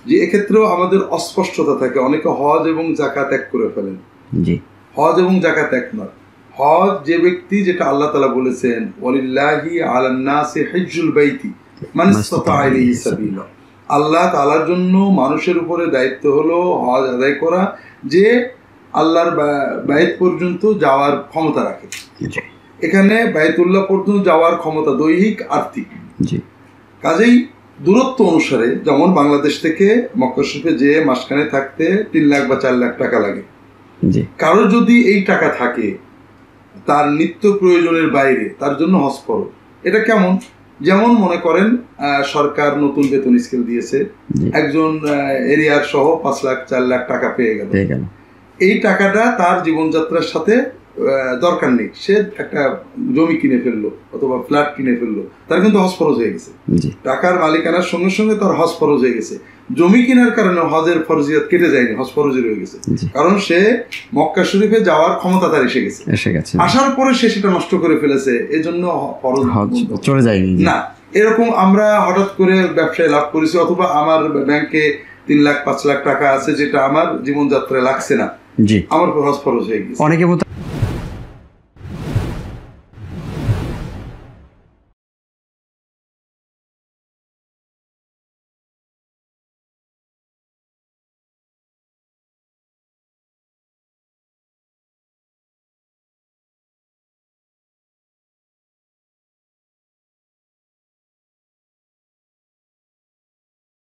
যে এক্ষেত্রেও আমাদের অস্পষ্টতা থাকে, অনেকে হজ এবং যাকাত এক করে ফেলেন। জি, হজ এবং যাকাত এক নয়। হজ যে ব্যক্তি, যেটা আল্লাহ তাআলা বলেছেন ওয়ালিল্লাহি আলান নাসি হিজ্জুল বাইতি মান ইসতাতা ইলাইহি সাবিলা, আল্লাহ তাআলার জন্য মানুষের উপরে দায়িত্ব হলো হজ আদায় করা, যে আল্লাহর বাইত পর্যন্ত যাওয়ার ক্ষমতা রাখে। এখানে বাইতুল্লাহ পর্যন্ত যাওয়ার ক্ষমতা দৈহিক আর্থিক। কাজেই দূরত্ব অনুসারে, যেমন বাংলাদেশ থেকে মক্কা শরীফে যে মাসখানে থাকতে 3 লাখ বা 4 লাখ টাকা লাগে, কারো যদি এই টাকা থাকে তার নিত্য প্রয়োজনের বাইরে, তার জন্য হজ ফরজ। এটা কেমন? যেমন মনে করেন সরকার নতুন বেতন স্কেল দিয়েছে, একজন এরিয়ার সহ 5 লাখ 4 লাখ টাকা পেয়ে গেল। এই টাকাটা তার জীবনযাত্রার সাথে দরকার নেই, সে একটা জমি কিনে ফেললো অথবা ফ্ল্যাট কিনে ফেললো, তার কিন্তু হজ ফরজ হয়ে গেছে। টাকার মালিকানার সঙ্গে সঙ্গে তার হজ ফরজ হয়ে গেছে। জমি কেনার কারণে হজের ফরজিয়ত কেটে যায়নি, হজ ফরজই রয়ে গেছে, কারণ সে মক্কা শরীফে যাওয়ার ক্ষমতা তার এসে গেছে। আসার পরে সে সেটা নষ্ট করে ফেলেছে, এজন্য ফরজ চলে যায়নি না। এরকম আমরা হঠাৎ করে ব্যবসায় লাভ করেছি, অথবা আমার ব্যাংকে 3 লাখ 5 লাখ টাকা আছে, যেটা আমার জীবনযাত্রায় লাগছে না, আমার হজ ফরজ হয়ে গেছে। অনেকে